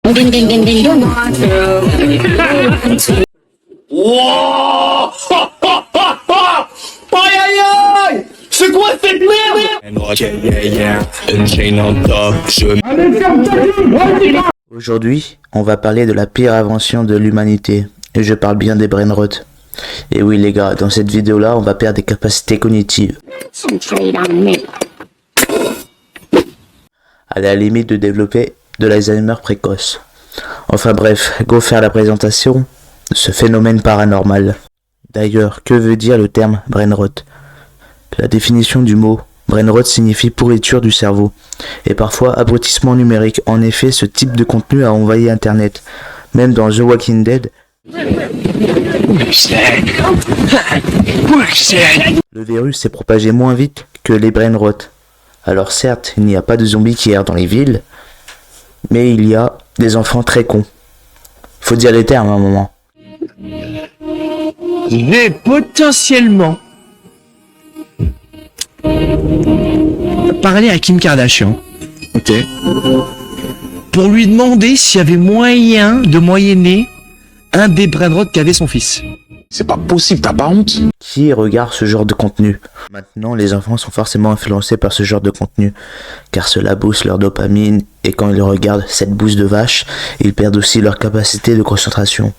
Wow! Aïe aïe aïe! C'est quoi cette merde? Aujourd'hui, on va parler de la pire invention de l'humanité, et je parle bien des brain-rot. Et oui les gars, dans cette vidéo-là, on va perdre des capacités cognitives. À la limite de développer de l'Alzheimer précoce. Enfin bref, go faire la présentation de ce phénomène paranormal. D'ailleurs, que veut dire le terme brain-rot? La définition du mot brain-rot signifie pourriture du cerveau, et parfois abrutissement numérique. En effet, ce type de contenu a envahi Internet. Même dans The Walking Dead, le virus s'est propagé moins vite que les brain-rot. Alors certes, il n'y a pas de zombies qui errent dans les villes, mais il y a des enfants très cons. Faut dire les termes à un moment. J'ai potentiellement parlé à Kim Kardashian. Ok. Pour lui demander s'il y avait moyen de moyenner un des brain-rot qu'avait son fils. C'est pas possible, t'as pas honte? Qui regarde ce genre de contenu? Maintenant, les enfants sont forcément influencés par ce genre de contenu, car cela booste leur dopamine, et quand ils regardent cette bouse de vache, ils perdent aussi leur capacité de concentration.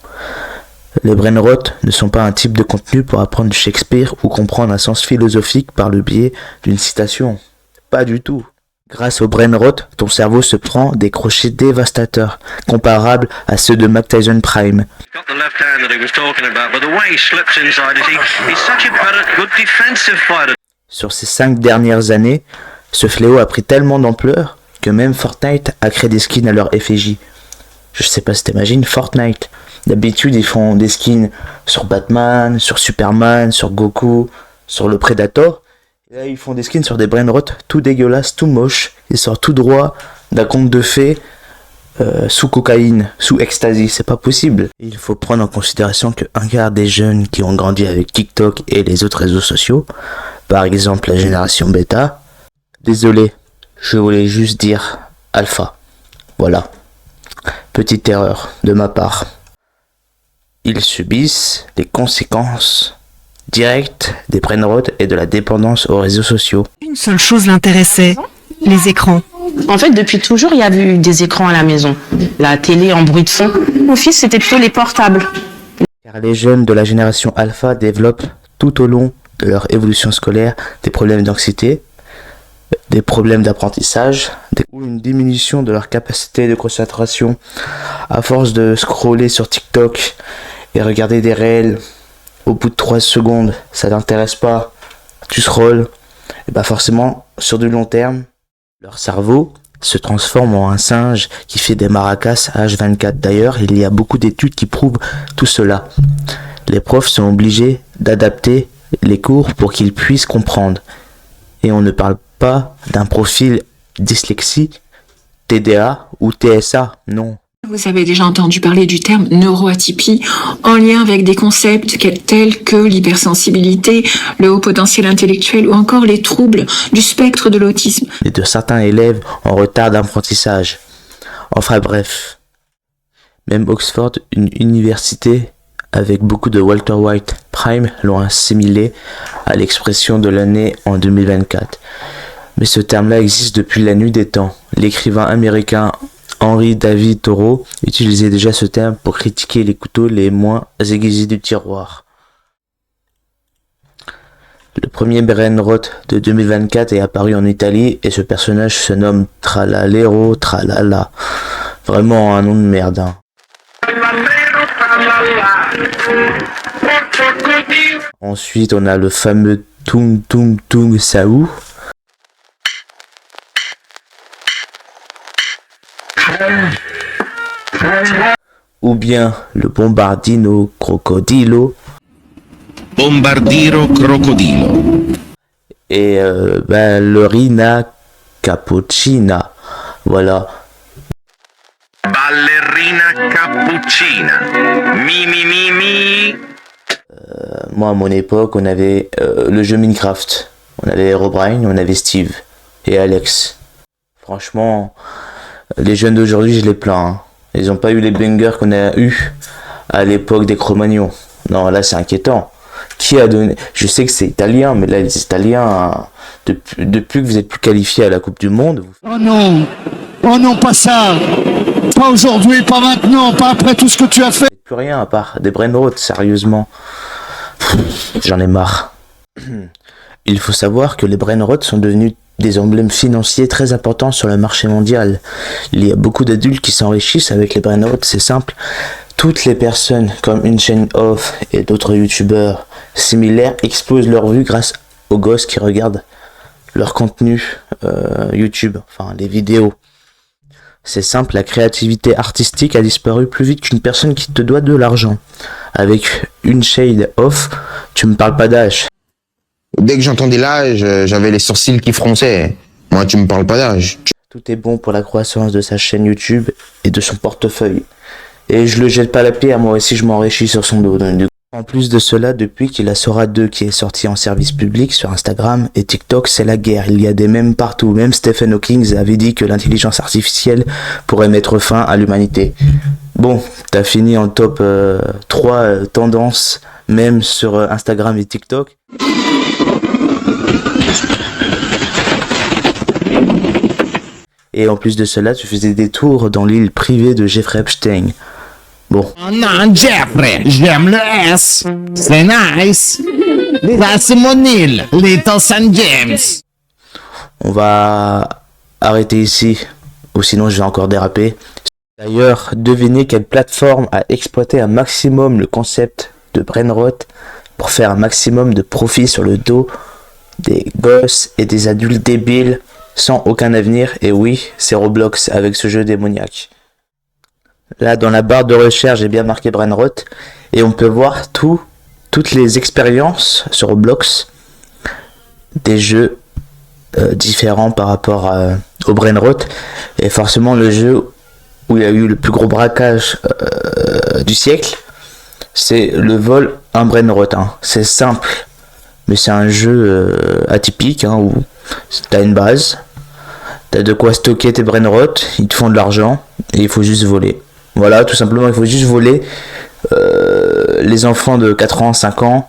Les brain-rot ne sont pas un type de contenu pour apprendre du Shakespeare ou comprendre un sens philosophique par le biais d'une citation. Pas du tout. Grâce au brain-rot, ton cerveau se prend des crochets dévastateurs, comparables à ceux de Mike Tyson Prime. Sur ces 5 dernières années, ce fléau a pris tellement d'ampleur que même Fortnite a créé des skins à leur effigie. Je sais pas si t'imagines, Fortnite. D'habitude, ils font des skins sur Batman, sur Superman, sur Goku, sur le Predator. Et là, ils font des skins sur des brain-rot tout dégueulasses, tout moches. Ils sortent tout droit d'un conte de fées sous cocaïne, sous ecstasy. C'est pas possible. Il faut prendre en considération que un quart des jeunes qui ont grandi avec TikTok et les autres réseaux sociaux, par exemple la génération bêta, désolé, je voulais juste dire alpha. Voilà. Petite erreur de ma part. Ils subissent les conséquences directes des brain-rot et de la dépendance aux réseaux sociaux. Une seule chose l'intéressait, les écrans. En fait, depuis toujours, il y a eu des écrans à la maison. La télé en bruit de fond. Mon fils, c'était plutôt les portables. Car les jeunes de la génération alpha développent tout au long de leur évolution scolaire des problèmes d'anxiété, des problèmes d'apprentissage, ou une diminution de leur capacité de concentration à force de scroller sur TikTok et regarder des réels. Au bout de 3 secondes, ça t'intéresse pas, tu scrolles, et bah forcément, sur du long terme, leur cerveau se transforme en un singe qui fait des maracas à H24. D'ailleurs, il y a beaucoup d'études qui prouvent tout cela. Les profs sont obligés d'adapter les cours pour qu'ils puissent comprendre. Et on ne parle pas d'un profil dyslexique, TDA ou TSA, non. Vous avez déjà entendu parler du terme neuroatypie en lien avec des concepts tels que l'hypersensibilité, le haut potentiel intellectuel ou encore les troubles du spectre de l'autisme. Et de certains élèves en retard d'apprentissage. Enfin bref. Même Oxford, une université avec beaucoup de Walter White Prime, l'ont assimilé à l'expression de l'année en 2024. Mais ce terme-là existe depuis la nuit des temps. L'écrivain américain Henry David Thoreau utilisait déjà ce terme pour critiquer les couteaux les moins aiguisés du tiroir. Le premier brain-rot de 2024 est apparu en Italie et ce personnage se nomme Tralalero Tralala. Vraiment un nom de merde. Hein. Ensuite, on a le fameux Tung Tung Tung Saou. Ou bien le Bombardino Crocodilo. Bombardiro Crocodilo. Et le Rina Cappuccina. Voilà. Ballerina Cappuccina. Mi mi mi mi. Moi à mon époque on avait le jeu Minecraft. On avait Herobrine, on avait Steve et Alex. Franchement, les jeunes d'aujourd'hui je les plains. Hein. Ils ont pas eu les bangers qu'on a eu à l'époque des Cro-Magnons. Non, là c'est inquiétant. Qui a donné? Je sais que c'est italien, mais là les Italiens, depuis que vous êtes plus qualifiés à la Coupe du Monde, Oh non! Oh non, pas ça! Pas aujourd'hui, pas maintenant, pas après tout ce que tu as fait! plus rien à part des brainrots, sérieusement. J'en ai marre. Il faut savoir que les brainrots sont devenus des emblèmes financiers très importants sur le marché mondial. Il y a beaucoup d'adultes qui s'enrichissent avec les brainrots, c'est simple. Toutes les personnes comme Unchained Off et d'autres youtubeurs similaires explosent leur vue grâce aux gosses qui regardent leur contenu YouTube, enfin les vidéos. C'est simple, la créativité artistique a disparu plus vite qu'une personne qui te doit de l'argent. Avec Unchained Off, tu me parles pas d'âge. Dès que j'entendais l'âge, j'avais les sourcils qui fronçaient. Moi, tu me parles pas d'âge. Tout est bon pour la croissance de sa chaîne YouTube et de son portefeuille. Et je le jette pas la pierre, moi aussi je m'enrichis sur son dos. En plus de cela, depuis qu'il a Sora 2 qui est sorti en service public sur Instagram et TikTok, c'est la guerre. Il y a des mèmes partout. Même Stephen Hawking avait dit que l'intelligence artificielle pourrait mettre fin à l'humanité. Bon, t'as fini en top 3 tendances, même sur Instagram et TikTok. Et en plus de cela, tu faisais des tours dans l'île privée de Jeffrey Epstein. Bon. Oh non, Jeffrey, j'aime le S. C'est nice. Là, c'est mon île, Little St. James. On va arrêter ici, ou sinon je vais encore déraper. D'ailleurs, devinez quelle plateforme a exploité un maximum le concept de brainrot pour faire un maximum de profit sur le dos des gosses et des adultes débiles sans aucun avenir. Et oui, c'est Roblox avec ce jeu démoniaque. Là, dans la barre de recherche, j'ai bien marqué brainrot et on peut voir toutes les expériences sur Roblox des jeux différents par rapport au brainrot. Et forcément, le jeu où il y a eu le plus gros braquage du siècle, c'est le vol un brainrot. C'est simple, mais c'est un jeu atypique où t'as une base, t'as de quoi stocker tes brainrots, ils te font de l'argent et il faut juste voler. Voilà, tout simplement, il faut juste voler. Les enfants de 4 ans, 5 ans,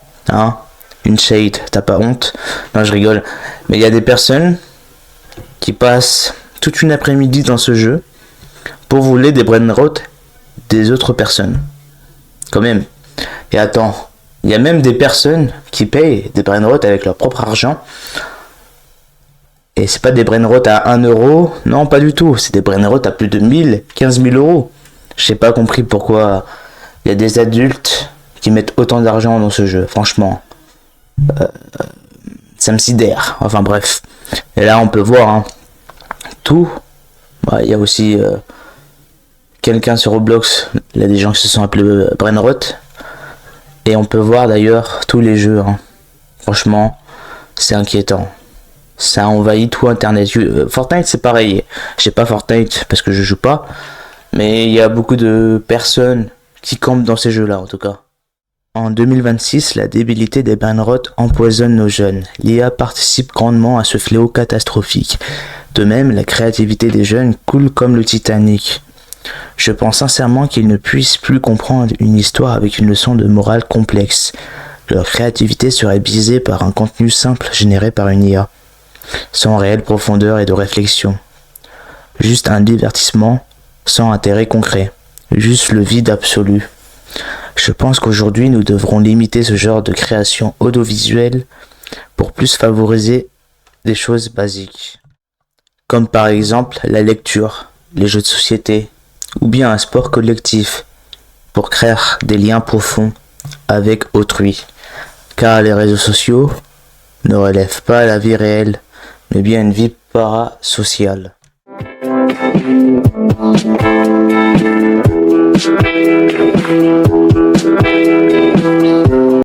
une shade, t'as pas honte. Non, je rigole. Mais il y a des personnes qui passent toute une après-midi dans ce jeu pour voler des brainrots des autres personnes. Quand même. Et attends, il y a même des personnes qui payent des brainrots avec leur propre argent. Et c'est pas des brainrots à 1 euro, non, pas du tout. C'est des brainrots à plus de 1000, 15 000 euros. J'ai pas compris pourquoi il y a des adultes qui mettent autant d'argent dans ce jeu. Franchement, ça me sidère. Enfin bref. Et là, on peut voir tout. Il y a aussi quelqu'un sur Roblox. Il y a des gens qui se sont appelés brainrot. Et on peut voir d'ailleurs tous les jeux. Franchement, c'est inquiétant. Ça envahit tout Internet. Fortnite, c'est pareil. J'ai pas Fortnite parce que je joue pas. Mais il y a beaucoup de personnes qui campent dans ces jeux-là, en tout cas. En 2026, la débilité des brainrots empoisonne nos jeunes. L'IA participe grandement à ce fléau catastrophique. De même, la créativité des jeunes coule comme le Titanic. Je pense sincèrement qu'ils ne puissent plus comprendre une histoire avec une leçon de morale complexe. Leur créativité serait biaisée par un contenu simple généré par une IA, sans réelle profondeur et de réflexion. Juste un divertissement sans intérêt concret, juste le vide absolu. Je pense qu'aujourd'hui nous devrons limiter ce genre de création audiovisuelle pour plus favoriser des choses basiques, comme par exemple la lecture, les jeux de société, ou bien un sport collectif, pour créer des liens profonds avec autrui, car les réseaux sociaux ne relèvent pas la vie réelle, mais bien une vie parasociale.